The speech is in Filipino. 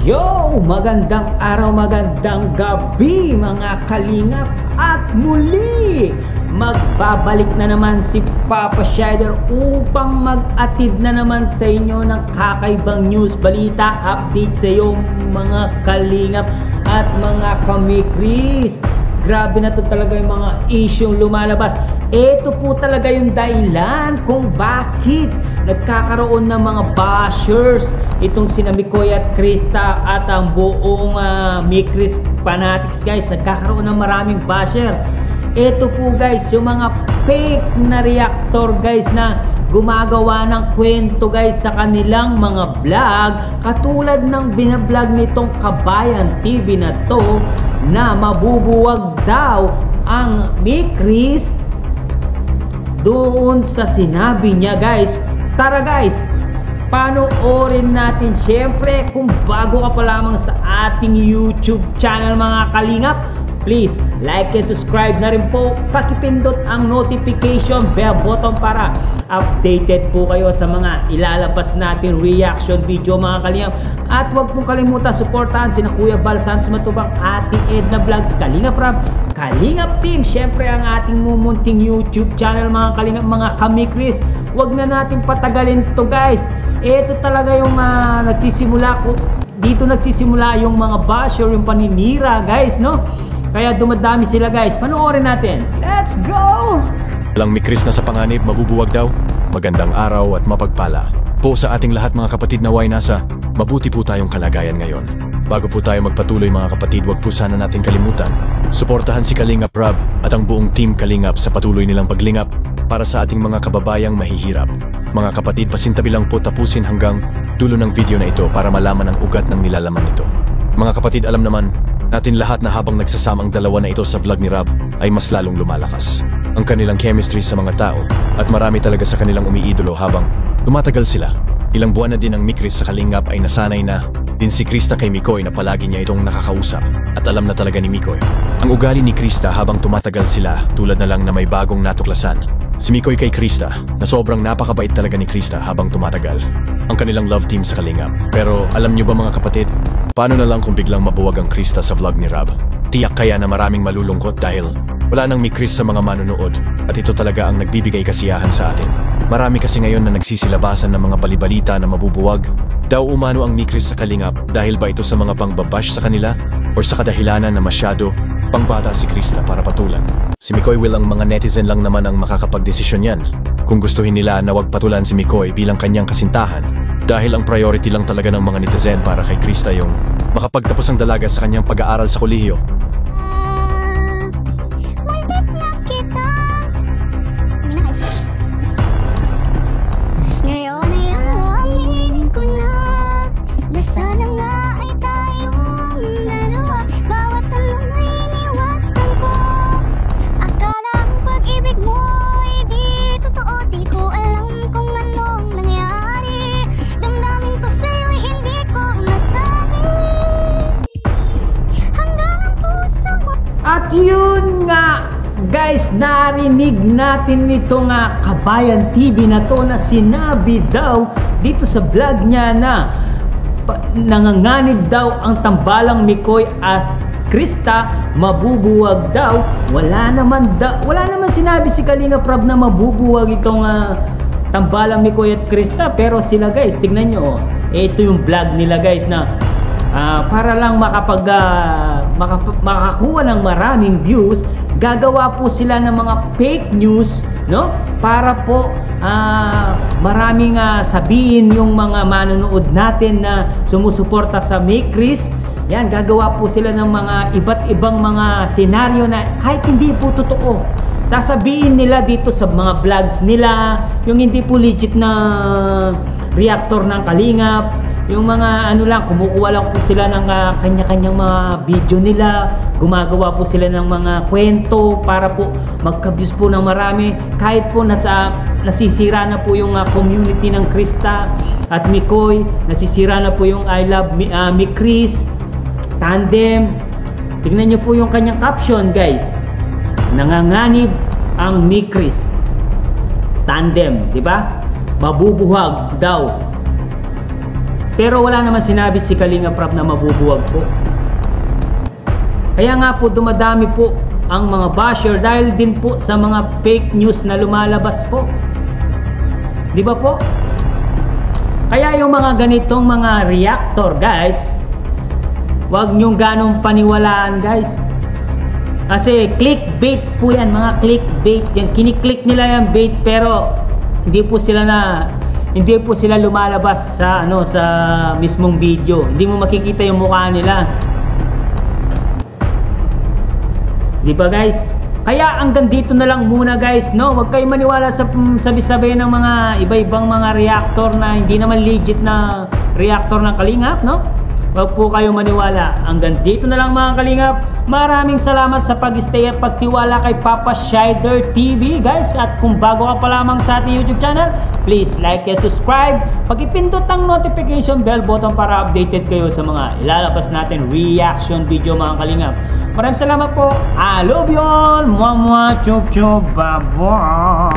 Yo! Magandang araw, magandang gabi mga kalingap. At muli, magbabalik na naman si Papa Shider upang mag-atid na naman sa inyo ng kakaibang news, balita, update sa iyong mga kalingap at mga kamikris. Grabe na to talaga yung mga isyong lumalabas. Ito po talaga yung dahilan kung bakit nagkakaroon ng mga bashers itong sina Mikoy at Krista at ang buong Mikris fanatics, guys. Nagkakaroon ng maraming basher. Ito po, guys, yung mga fake na reactor, guys, na gumagawa ng kwento, guys, sa kanilang mga vlog, katulad ng binablog nitong Kabayan TV na to, na mabubuwag daw ang Mikris doon sa sinabi niya, guys. Tara, guys, panoorin natin. Syempre, kung bago ka pa lamang sa ating YouTube channel, mga kalingap, please like and subscribe na rin po. Pakipindot ang notification bell button para updated po kayo sa mga ilalabas natin reaction video, mga kalingap. At huwag pong kalimutan suportahan sina Kuya Bal Santos Matubang, Ate Edna Vlogs, Kalingap Rab, Kalingap Team, syempre ang ating mumunting YouTube channel, mga kalingap, mga kamikris. Huwag na natin patagalin to, guys. Ito talaga yung nagsisimula ko dito, nagsisimula yung mga basher, yung paninira, guys, no? Kaya dumadami sila, guys. Panoorin natin. Let's go! Walang Mikris na sa panganib, mabubuwag daw. Magandang araw at mapagpala po sa ating lahat, mga kapatid, na way nasa mabuti po tayong kalagayan ngayon. Bago po tayo magpatuloy, mga kapatid, wag po sana natin kalimutan suportahan si Kalingap Rab at ang buong team Kalingap sa patuloy nilang paglingap para sa ating mga kababayang mahihirap. Mga kapatid, pasintabi lang po tapusin hanggang dulo ng video na ito para malaman ang ugat ng nilalaman nito. Mga kapatid, alam naman natin lahat na habang nagsasama ang dalawa na ito sa vlog ni Rab ay mas lalong lumalakas ang kanilang chemistry sa mga tao at marami talaga sa kanilang umiidolo habang tumatagal sila. Ilang buwan na din ang Mikris sa Kalingap ay nasanay na din si Krista kay Mikoy na palagi niya itong nakakausap at alam na talaga ni Mikoy ang ugali ni Krista habang tumatagal sila, tulad na lang na may bagong natuklasan si Mikoy kay Krista na sobrang napakabait talaga ni Krista habang tumatagal ang kanilang love team sa Kalingap. Pero alam niyo ba, mga kapatid, paano na lang kung biglang mabuwag ang Krista sa vlog ni Rab? Tiyak kaya na maraming malulungkot dahil wala nang Mikris sa mga manunood at ito talaga ang nagbibigay kasiyahan sa atin. Marami kasi ngayon na nagsisilabasan ng mga balibalita na mabubuwag daw umano ang Mikris sa Kalingap dahil ba ito sa mga pangbabash sa kanila o sa kadahilanan na masyado pangbata si Krista para patulan. Si Mikoy Will, ang mga netizen lang naman ang makakapagdesisyon yan kung gustuhin nila na wag patulan si Mikoy bilang kanyang kasintahan, dahil ang priority lang talaga ng mga netizen para kay Krista yung makapagtapos ang dalaga sa kanyang pag-aaral sa kolehiyo. At yun nga, guys, narinig natin nito nga Kabayan TV na to na sinabi daw dito sa vlog niya na nanganganib daw ang tambalang Mikoy at Krista, mabubuwag daw. Wala naman sinabi si Kalingap Rab na mabubuwag itong tambalang Mikoy at Krista. Pero sila, guys, tignan nyo, ito yung vlog nila, guys, na para lang makakuha ng maraming views, gagawa po sila ng mga fake news, no? Para po maraming sabihin yung mga manonood natin na sumusuporta sa Mikris. Yan, gagawa po sila ng mga iba't ibang mga senaryo na kahit hindi po totoo. Sasabihin nila dito sa mga vlogs nila, yung hindi po legit na reactor ng Kalingap. Yung mga ano lang, kumukuha lang po sila ng kanya-kanyang mga video nila, gumagawa po sila ng mga kwento para po magka-views po ng marami. Kahit po nasisira na po yung community ng Krista at Mikoy, nasisira na po yung I Love Mikris Tandem. Tignan nyo po yung kanyang caption, guys. Nanganganib ang Mikris Tandem, di ba? Mabubuhag daw Pero wala naman sinabi si Kalinga Prab na mabubuwag po. Kaya nga po dumadami po ang mga basher dahil din po sa mga fake news na lumalabas po. Di ba po? Kaya yung mga ganitong mga reactor guys, wag nyong ganong paniwalaan guys. Kasi clickbait po yan, mga clickbait yan. Kiniklik nila yung bait pero hindi po sila lumalabas sa sa mismong video. Hindi mo makikita yung mukha nila. Di ba guys? Kaya hanggang dito na lang muna guys, no? Huwag kayong maniwala sa sabi-sabi ng mga iba-ibang mga reactor na hindi naman legit na reactor ng Kalingap, no? Huwag po kayong maniwala. Hanggang dito na lang mga Kalingap. Maraming salamat sa pag-stay at pagtiwala kay Papa Shider TV guys. At kung bago ka pa lamang sa ating YouTube channel, please like and subscribe. Pag-ipindot ang notification bell button para updated kayo sa mga ilalabas natin reaction video mga Kalingap. Maraming salamat po. I love you all. Mwah mwah. Chup chup. Bye bye.